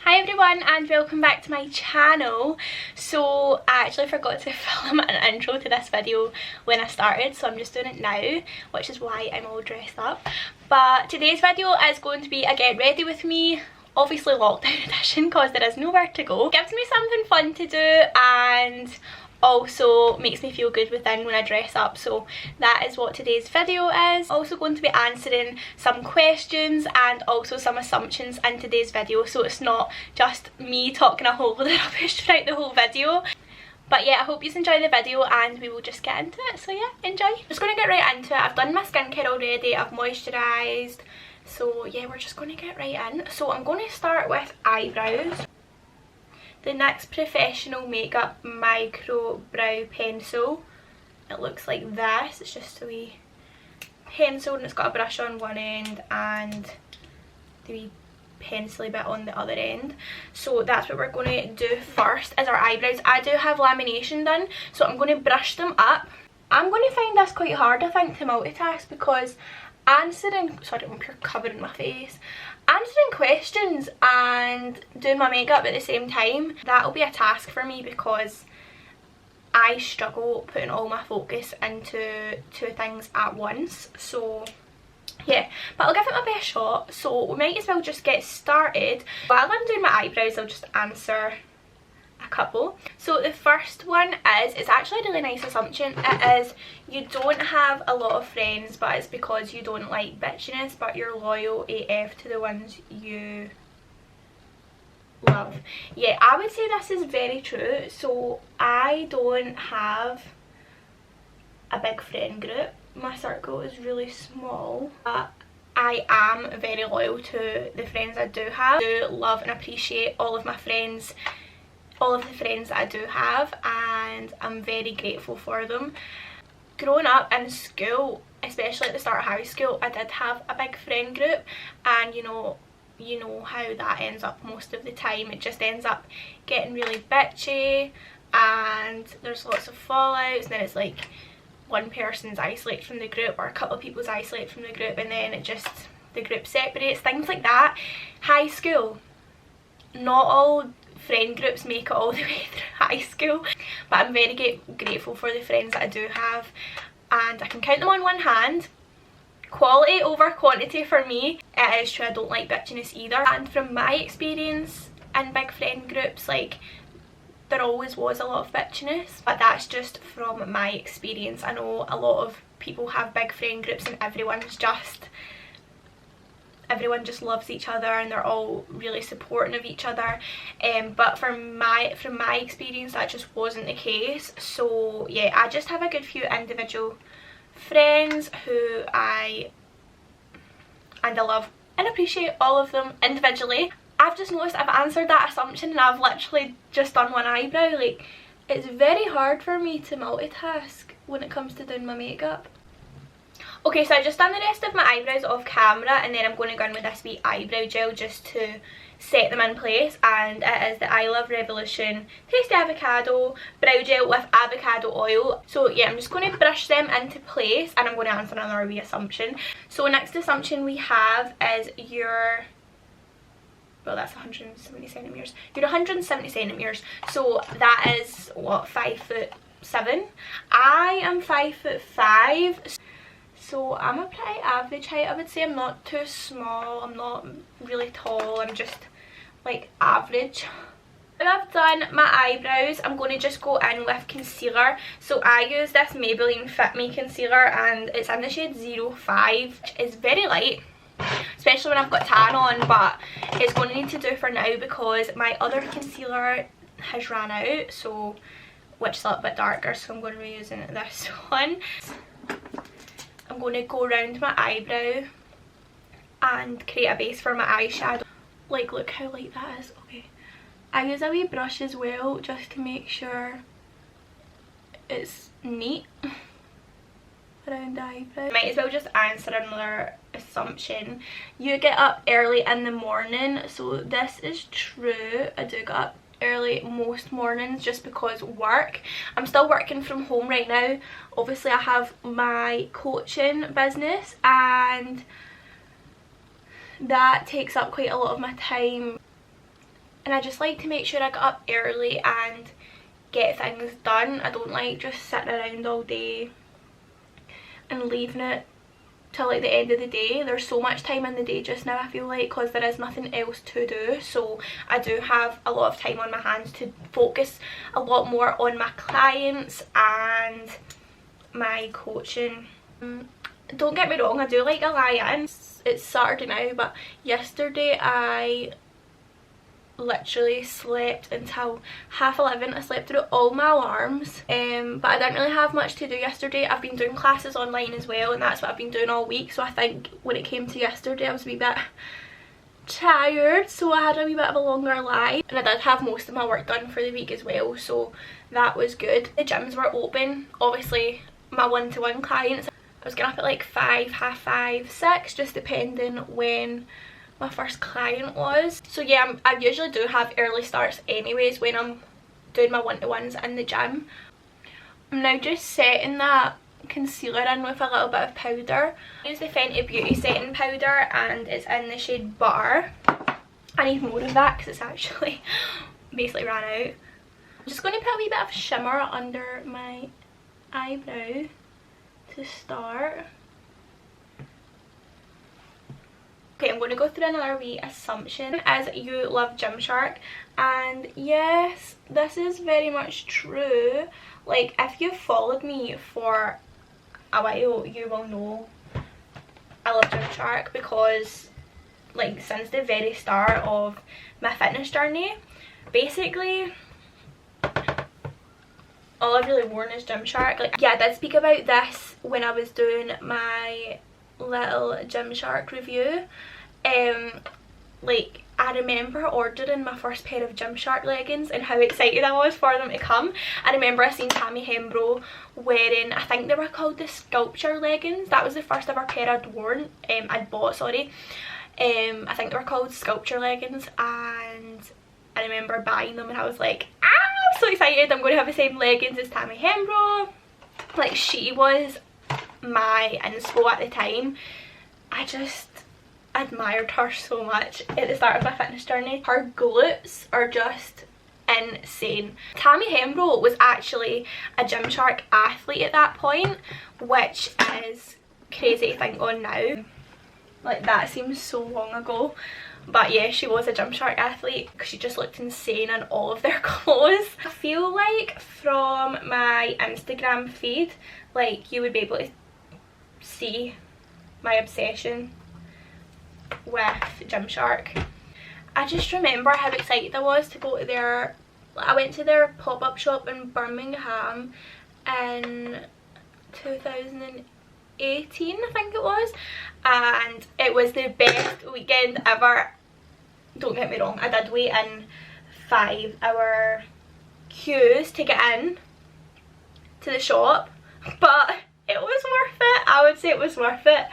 Hi everyone and welcome back to my channel. So I actually forgot to film an intro to this video when I started, so I'm just doing it now, which is why I'm all dressed up. But today's video is going to be a get ready with me, obviously lockdown edition because there is nowhere to go. It gives me something fun to do and also makes me feel good within when I dress up, so that is what today's video is. Also going to be answering some questions and also some assumptions in today's video, so it's not just me talking a whole load of rubbish throughout the whole video. But yeah, I hope you enjoy the video and we will just get into it, so yeah, enjoy. Just going to get right into it. I've done my skincare already, I've moisturised, so yeah, we're just going to get right in. So I'm going to start with eyebrows. The NYX Professional Makeup Micro Brow Pencil. It looks like this. It's just a wee pencil and it's got a brush on one end and the wee pencily bit on the other end. So that's what we're going to do first is our eyebrows. I do have lamination done, so I'm going to brush them up. I'm going to find this quite hard, I think, to multitask because answering questions and doing my makeup at the same time, that'll be a task for me because I struggle putting all my focus into two things at once. So yeah, but I'll give it my best shot, so we might as well just get started. While I'm doing my eyebrows, I'll just answer a couple. So the first one is, it's actually a really nice assumption. It is, you don't have a lot of friends but it's because you don't like bitchiness but you're loyal AF to the ones you love. Yeah, I would say this is very true. So I don't have a big friend group. My circle is really small, but I am very loyal to the friends I do have. I do love and appreciate all of my friends, all of the friends that I do have, and I'm very grateful for them. Growing up in school, especially at the start of high school, I did have a big friend group, and you know how that ends up most of the time. It just ends up getting really bitchy and there's lots of fallouts, and then it's like one person's isolated from the group or a couple of people's isolated from the group, and then it just, the group separates, things like that. High school, not all friend groups make it all the way through high school, but I'm very grateful for the friends that I do have, and I can count them on one hand. Quality over quantity for me. It is true, I don't like bitchiness either, and from my experience in big friend groups, like, there always was a lot of bitchiness, but that's just from my experience. I know a lot of people have big friend groups and everyone just loves each other and they're all really supporting of each other, but from my experience that just wasn't the case. So yeah, I just have a good few individual friends who I love and appreciate all of them individually. I've just noticed I've answered that assumption and I've literally just done one eyebrow. Like, it's very hard for me to multitask when it comes to doing my makeup. Okay, so I've just done the rest of my eyebrows off camera, and then I'm going to go in with this wee eyebrow gel just to set them in place, and it is the I Love Revolution Tasty Avocado Brow Gel with avocado oil. So yeah, I'm just going to brush them into place and I'm going to answer another wee assumption. So next assumption we have is your, well, that's 170 centimetres. You're 170 centimetres, so that is what, 5'7". I am 5'5". So I'm a pretty average height, I would say. I'm not too small, I'm not really tall, I'm just like average. Now I've done my eyebrows, I'm going to just go in with concealer. So I use this Maybelline Fit Me concealer and it's in the shade 05, which is very light, especially when I've got tan on, but it's going to need to do for now because my other concealer has ran out, so, which is a little bit darker, so I'm going to be using this one. I'm going to go around my eyebrow and create a base for my eyeshadow. Like, look how light that is. Okay, I use a wee brush as well just to make sure it's neat around the eyebrow. Might as well just answer another assumption. You get up early in the morning, so this is true. I do get up early most mornings just because work. I'm still working from home right now. Obviously I have my coaching business and that takes up quite a lot of my time. and I just like to make sure I get up early and get things done. I don't like just sitting around all day and leaving it till like the end of the day. There's so much time in the day just now, I feel like, because there is nothing else to do, so I do have a lot of time on my hands to focus a lot more on my clients and my coaching. Don't get me wrong, I do like a lie-in. It's Saturday now, but yesterday I literally slept until 11:30. I slept through all my alarms, but I didn't really have much to do yesterday. I've been doing classes online as well, and that's what I've been doing all week, so I think when it came to yesterday I was a wee bit tired, so I had a wee bit of a longer lie, and I did have most of my work done for the week as well, so that was good. The gyms were open. Obviously my one-to-one clients, I was getting up at like 5, half 5, 6, just depending when my first client was. So yeah, I usually do have early starts anyways when I'm doing my one-to-ones in the gym. I'm now just setting that concealer in with a little bit of powder. I use the Fenty Beauty setting powder and it's in the shade Butter. I need more of that because it's actually basically ran out. I'm just going to put a wee bit of shimmer under my eyebrow to start. Okay, I'm going to go through another wee assumption, as you love Gymshark, and yes, this is very much true. Like, if you've followed me for a while, you will know I love Gymshark, because like since the very start of my fitness journey, basically all I've really worn is Gymshark. Like, yeah, I did speak about this when I was doing my little Gymshark review. Like, I remember ordering my first pair of Gymshark leggings and how excited I was for them to come. I remember I seen Tammy Hembrow wearing, I think they were called the sculpture leggings. That was the first ever pair I'd worn, I'd bought, sorry. I think they were called sculpture leggings, and I remember buying them and I was like, ah, I'm so excited, I'm going to have the same leggings as Tammy Hembrow. Like, she was my inspo at the time. I just admired her so much at the start of my fitness journey. Her glutes are just insane. Tammy Hembrow was actually a Gymshark athlete at that point, which is crazy to think on now. Like, that seems so long ago. But yeah, she was a Gymshark athlete because she just looked insane in all of their clothes. I feel like from my Instagram feed, like, you would be able to see my obsession with Gymshark. I just remember how excited I was to go to their, I went to their pop-up shop in Birmingham in 2018, I think it was, and it was the best weekend ever. Don't get me wrong, I did wait in 5-hour queues to get in to the shop, but it was worth it. I would say it was worth it.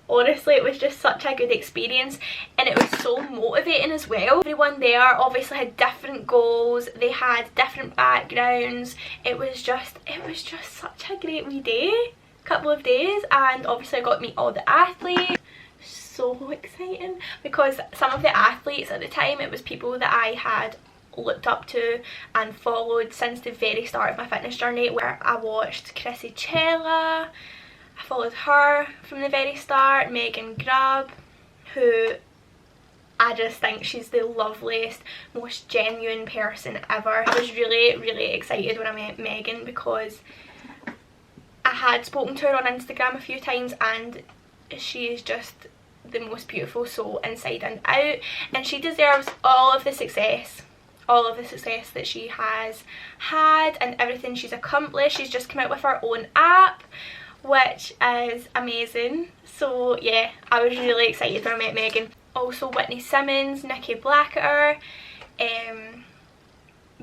Honestly, it was just such a good experience, and it was so motivating as well. Everyone there obviously had different goals, they had different backgrounds. It was just such a great wee day, couple of days, and obviously I got to meet all the athletes. So exciting, because some of the athletes at the time, it was people that I had looked up to and followed since the very start of my fitness journey, where I watched Chrissy Chella. I followed her from the very start, Megan Grubb, who I just think she's the loveliest, most genuine person ever. I was really, really excited when I met Megan, because I had spoken to her on Instagram a few times, and she is just the most beautiful soul inside and out, and she deserves all of the success that she has had and everything she's accomplished. She's just come out with her own app, which is amazing. So yeah, I was really excited when I met Megan. Also Whitney Simmons, Nikki Blackketter,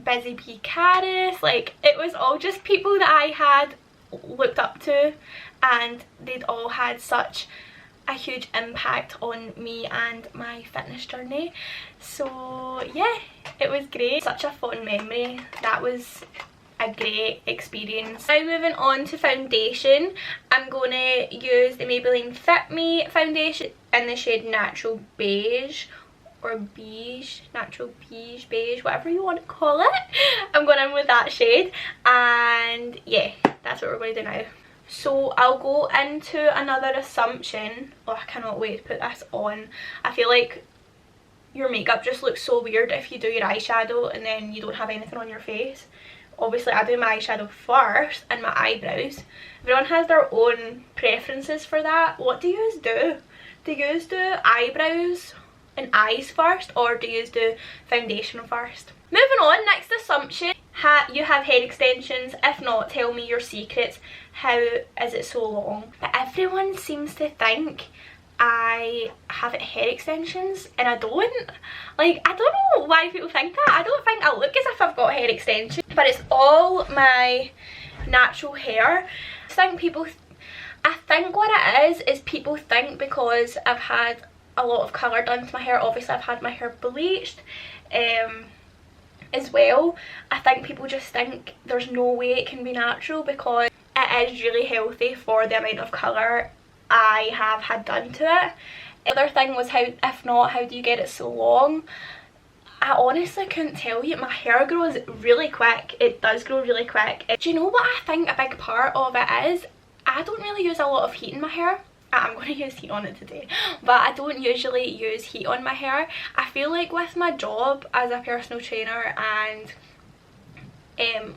Busy Bee Caris, like, it was all just people that I had looked up to, and they'd all had such a huge impact on me and my fitness journey. So yeah, it was great, such a fun memory. That was a great experience. Now moving on to foundation, I'm going to use the Maybelline Fit Me foundation in the shade Natural Beige. or beige, natural beige, whatever you want to call it. I'm going in with that shade, and yeah, that's what we're going to do now. So I'll go into another assumption. Oh, I cannot wait to put this on. I feel like your makeup just looks so weird if you do your eyeshadow and then you don't have anything on your face. Obviously I do my eyeshadow first and my eyebrows. Everyone has their own preferences for that. What do you do? Do you do eyebrows and eyes first, or do you do foundation first? Moving on, next assumption. You have hair extensions? If not, tell me your secrets. How is it so long? But everyone seems to think I have hair extensions, and I don't. Like, I don't know why people think that. I don't think I look as if I've got hair extensions, but it's all my natural hair. I think what it is people think because I've had a lot of colour done to my hair. Obviously I've had my hair bleached as well. I think people just think there's no way it can be natural, because it is really healthy for the amount of colour I have had done to it. The other thing was, if not, how do you get it so long? I honestly couldn't tell you. My hair grows really quick. It does grow really quick. Do you know what I think a big part of it is? I don't really use a lot of heat in my hair. I'm going to use heat on it today, but I don't usually use heat on my hair. I feel like with my job as a personal trainer, and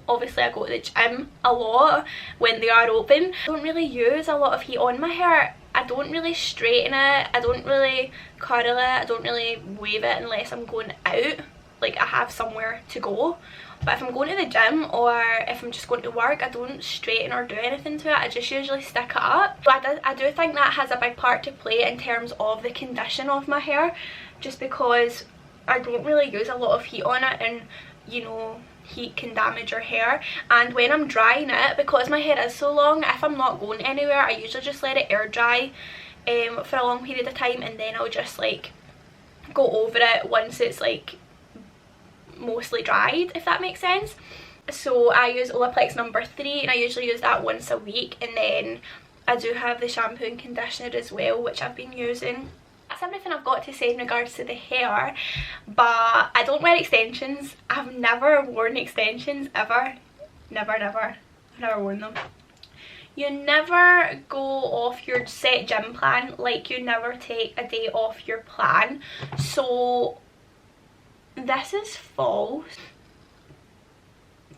obviously I go to the gym a lot when they are open, I don't really use a lot of heat on my hair. I don't really straighten it, I don't really curl it, I don't really wave it unless I'm going out, like I have somewhere to go. But if I'm going to the gym or if I'm just going to work, I don't straighten or do anything to it. I just usually stick it up. But I do think that has a big part to play in terms of the condition of my hair, just because I don't really use a lot of heat on it, and you know, heat can damage your hair. And when I'm drying it, because my hair is so long, if I'm not going anywhere, I usually just let it air dry for a long period of time, and then I'll just like go over it once it's like mostly dried, if that makes sense. So I use Olaplex number 3, and I usually use that once a week, and then I do have the shampoo and conditioner as well, which I've been using. That's everything I've got to say in regards to the hair. But I don't wear extensions. I've never worn extensions ever. Never. I've never worn them. You never go off your set gym plan, like you never take a day off your plan. So this is false.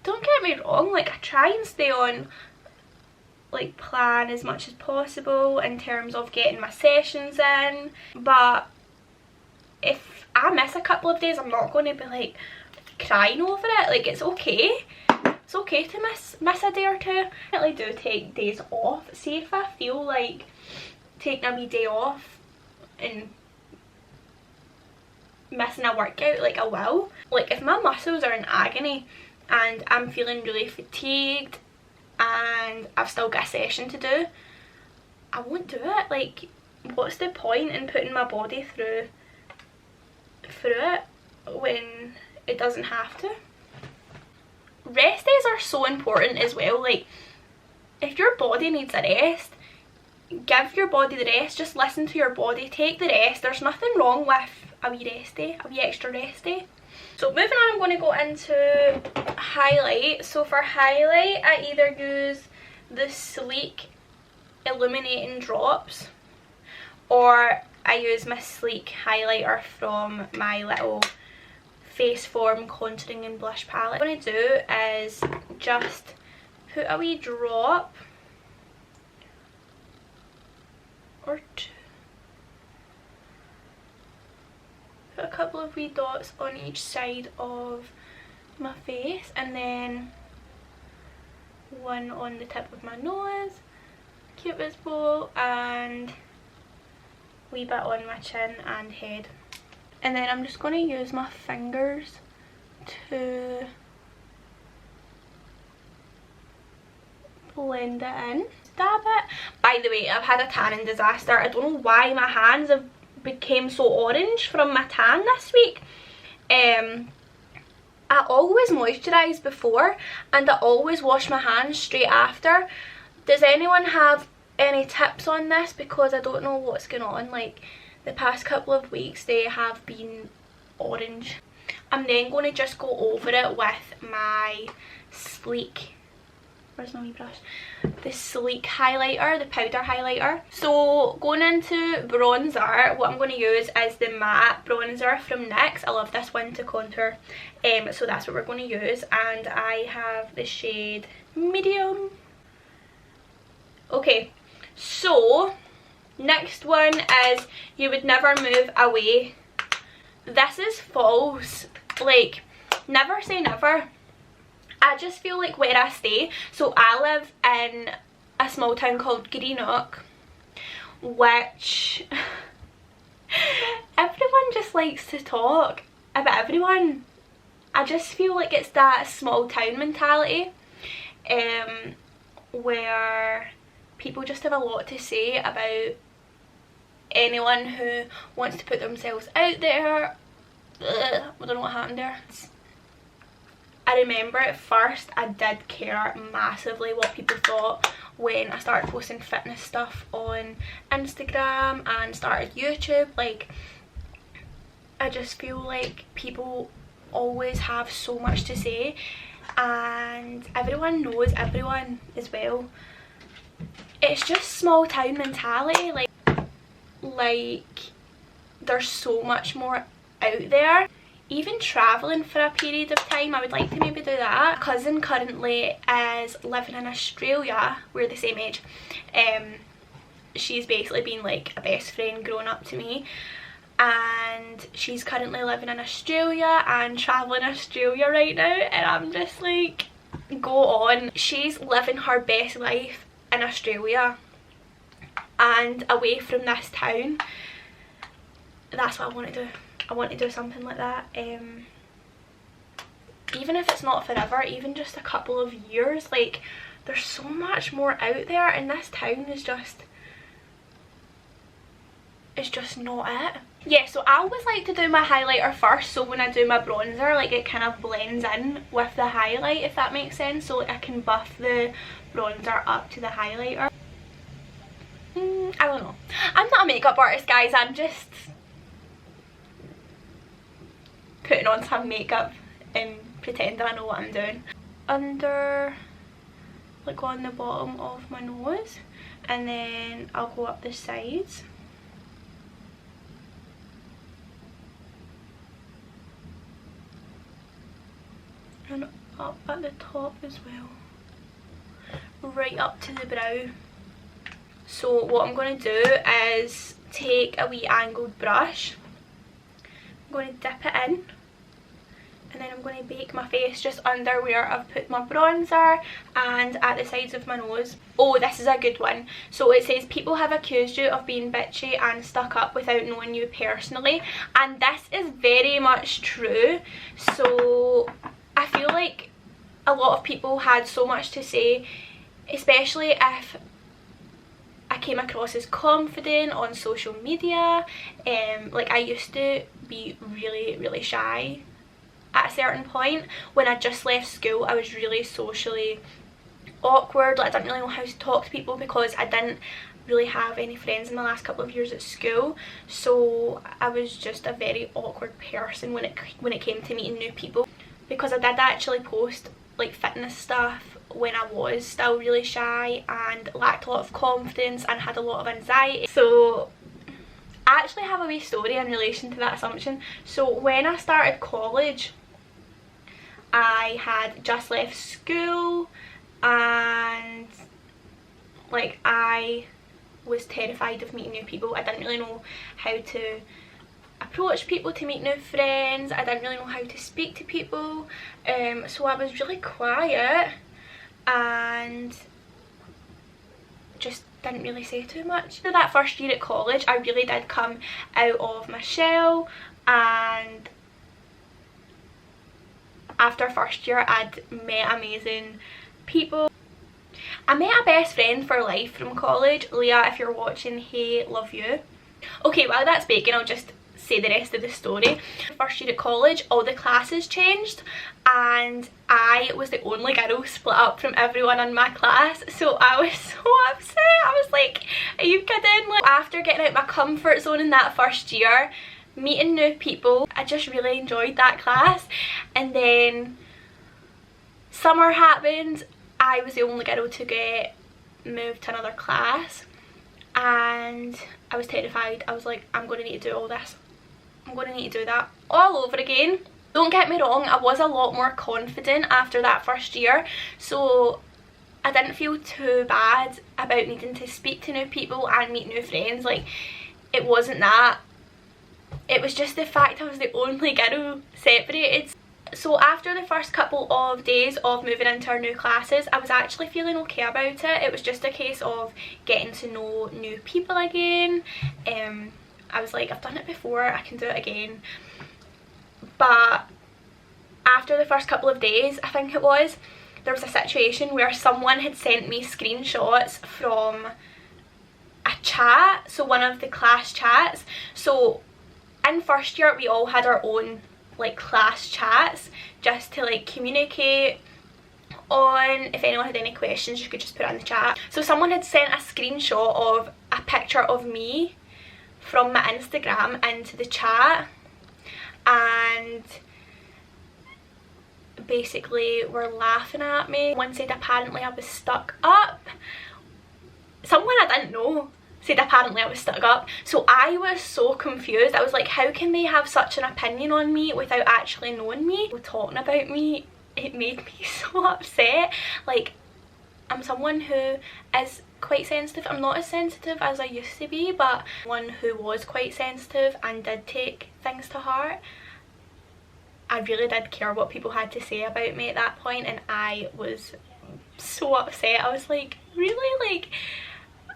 Don't get me wrong, like I try and stay on like plan as much as possible in terms of getting my sessions in, but if I miss a couple of days, I'm not going to be like crying over it. Like, it's okay. It's okay to miss a day or two. I really do take days off. See, if I feel like taking a wee day off and missing a workout, like I will. Like if my muscles are in agony and I'm feeling really fatigued and I've still got a session to do, I won't do it. Like, what's the point in putting my body through it when it doesn't have to? Rest days are so important as well. Like, if your body needs a rest, give your body the rest. Just listen to your body, take the rest. There's nothing wrong with a wee rest day, a wee extra rest day. So moving on, I'm going to go into highlight. So for highlight, I either use the Sleek Illuminating Drops, or I use my Sleek highlighter from my little Face Form Contouring and Blush palette. What I'm going to do is just put a wee drop or two, put a couple of wee dots on each side of my face, and then one on the tip of my nose, cupid's bow, and a wee bit on my chin and head. And then I'm just going to use my fingers to blend it in. Dab it. By the way, I've had a tanning disaster. I don't know why my hands have became so orange from my tan this week. I always moisturise before and I always wash my hands straight after. Does anyone have any tips on this? Because I don't know what's going on. Like, The past couple of weeks they have been orange. I'm then going to just go over it with my sleek, where's my wee brush? The sleek highlighter, the powder highlighter. So going into bronzer, what I'm going to use is the matte bronzer from NYX. I love this one to contour, so that's what we're going to use, and I have the shade medium. Okay, so next one is You Would Never Move Away. This is false. Like, never say never. I just feel like where I stay, so I live in a small town called Greenock, which everyone just likes to talk about everyone. I just feel like it's that small town mentality, where people just have a lot to say about anyone who wants to put themselves out there. Ugh, I don't know what happened there. I remember at first I did care massively what people thought when I started posting fitness stuff on Instagram and started YouTube. Like, I just feel like people always have so much to say, and everyone knows everyone as well. It's just small town mentality. Like there's so much more out there. Even travelling for a period of time, I would like to maybe do that. My cousin currently is living in Australia. We're the same age. She's basically been like a best friend growing up to me, and she's currently living in Australia and travelling Australia right now, and I'm just like, go on. She's living her best life in Australia and away from this town. That's what I want to do. I want to do something like that, even if it's not forever, even just a couple of years. Like, there's so much more out there, and this town is just, it's just not it. Yeah, so I always like to do my highlighter first, so when I do my bronzer, like, it kind of blends in with the highlight, if that makes sense, so I can buff the bronzer up to the highlighter. I don't know. I'm not a makeup artist, guys. I'm just putting on some makeup and pretending I know what I'm doing. Under, like, on the bottom of my nose, and then I'll go up the sides. And up at the top as well. Right up to the brow. So what I'm going to do is take a wee angled brush. I'm going to dip it in, and then I'm going to bake my face just under where I've put my bronzer and at the sides of my nose. Oh, this is a good one. So it says, people have accused you of being bitchy and stuck up without knowing you personally, and this is very much true. So I feel like a lot of people had so much to say, especially if I came across as confident on social media. Like, I used to be really shy at a certain point. When I just left school, I was really socially awkward. Like, I didn't really know how to talk to people because I didn't really have any friends in the last couple of years at school, so I was just a very awkward person when it came to meeting new people. Because I did actually post like fitness stuff when I was still really shy and lacked a lot of confidence and had a lot of anxiety. So I actually have a wee story in relation to that assumption. So when I started college, I had just left school, and like, I was terrified of meeting new people. I didn't really know how to approach people to meet new friends. I didn't really know how to speak to people, so I was really quiet and just didn't really say too much. For that first year at college, I really did come out of my shell, and after first year I'd met amazing people. I met a best friend for life from college. Leah, if you're watching, hey, love you. Okay, while that's baking, I'll just say the rest of the story. First year at college, all the classes changed and I was the only girl split up from everyone in my class, so I was so upset. I was like, are you kidding? Like, after getting out my comfort zone in that first year, meeting new people, I just really enjoyed that class. And then summer happened, I was the only girl to get moved to another class and I was terrified. I was like, I'm going to need to do all this. I'm going to need to do that all over again. Don't get me wrong, I was a lot more confident after that first year, so I didn't feel too bad about needing to speak to new people and meet new friends. Like, it wasn't that. It was just the fact I was the only girl separated. So after the first couple of days of moving into our new classes, I was actually feeling okay about it. It was just a case of getting to know new people again. I was like, I've done it before, I can do it again. But after the first couple of days, I think it was, there was a situation where someone had sent me screenshots from a chat, so one of the class chats. So in first year we all had our own like class chats just to like communicate on. If anyone had any questions, you could just put it in the chat. So someone had sent a screenshot of a picture of me from my Instagram into the chat and basically were laughing at me. One said apparently I was stuck up. Someone I didn't know said apparently I was stuck up. So I was so confused. I was like, how can they have such an opinion on me without actually knowing me? Talking about me, it made me so upset. Like, I'm someone who is quite sensitive. I'm not as sensitive as I used to be, but one who was quite sensitive and did take things to heart. I really did care what people had to say about me at that point, and I was so upset. I was like, really? Like,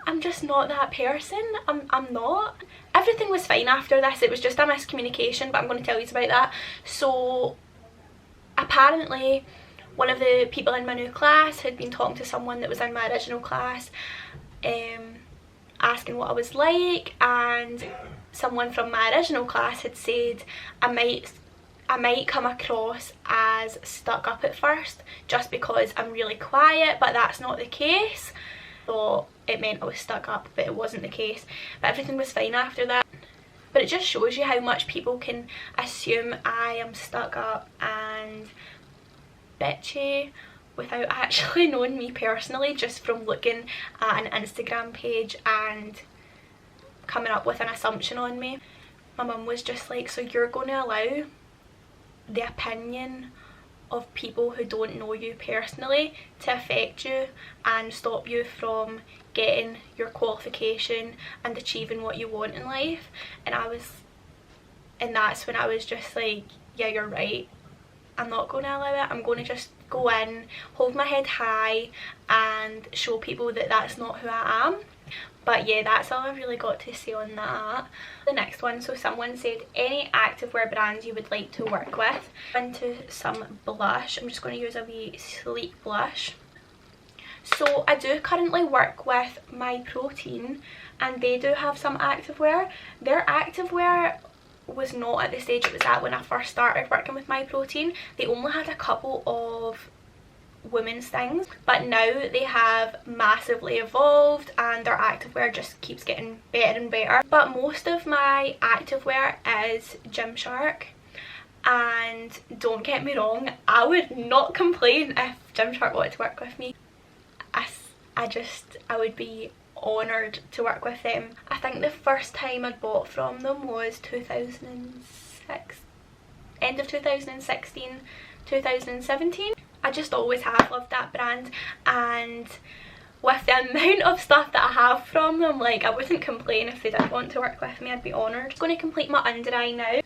I'm just not that person. I'm not. Everything was fine after this. It was just a miscommunication, but I'm going to tell you about that. So apparently one of the people in my new class had been talking to someone that was in my original class, asking what I was like, and someone from my original class had said I might come across as stuck up at first just because I'm really quiet, but that's not the case. So it meant I was stuck up, but it wasn't the case. But everything was fine after that. But it just shows you how much people can assume I am stuck up and bitchy without actually knowing me personally, just from looking at an Instagram page and coming up with an assumption on me. My mum was just like, so you're going to allow the opinion of people who don't know you personally to affect you and stop you from getting your qualification and achieving what you want in life? And that's when I was just like, yeah, you're right. I'm not going to allow it. I'm going to just go in, hold my head high and show people that that's not who I am. But yeah, that's all I've really got to say on that. The next one, so someone said any activewear brands you would like to work with. Into some blush. I'm just going to use a wee sleek blush. So I do currently work with My Protein and they do have some activewear. Their activewear was not at the stage it was at when I first started working with My Protein. They only had a couple of women's things, but now they have massively evolved and their activewear just keeps getting better and better. But most of my activewear is Gymshark, and don't get me wrong, I would not complain if Gymshark wanted to work with me. I would be honoured to work with them. I think the first time I bought from them was 2006, end of 2016, 2017. I just always have loved that brand, and with the amount of stuff that I have from them, like, I wouldn't complain if they did want to work with me. I'd be honoured. I'm going to complete my under eye now.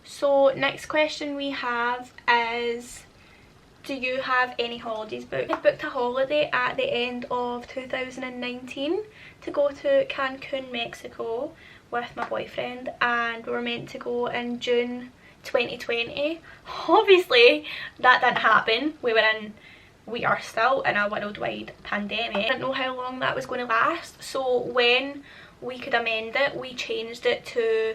So next question we have is, do you have any holidays booked? I booked a holiday at the end of 2019 to go to Cancun, Mexico with my boyfriend, and we were meant to go in June 2020. Obviously that didn't happen. We are still in a worldwide pandemic. I didn't know how long that was going to last, so when we could amend it, we changed it to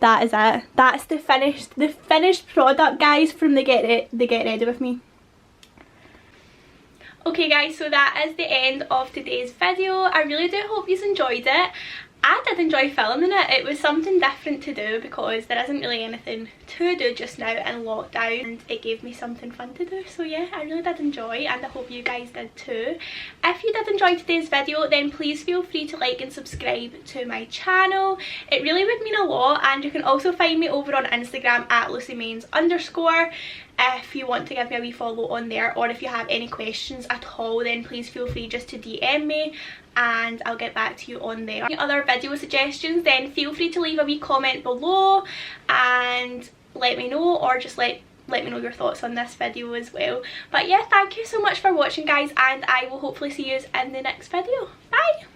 that is it. That's the finished product, guys, from the Get Ready With Me. Okay guys, so that is the end of today's video. I really do hope you enjoyed it. I did enjoy filming it. It was something different to do because there isn't really anything to do just now in lockdown, and it gave me something fun to do. So yeah, I really did enjoy, and I hope you guys did too. If you did enjoy today's video, then please feel free to like and subscribe to my channel. It really would mean a lot, and you can also find me over on Instagram at lucymains_. If you want to give me a wee follow on there, or if you have any questions at all, then please feel free just to DM me and I'll get back to you on there. Any other video suggestions, then feel free to leave a wee comment below and let me know, or just let me know your thoughts on this video as well. But yeah, thank you so much for watching guys, and I will hopefully see you in the next video. Bye!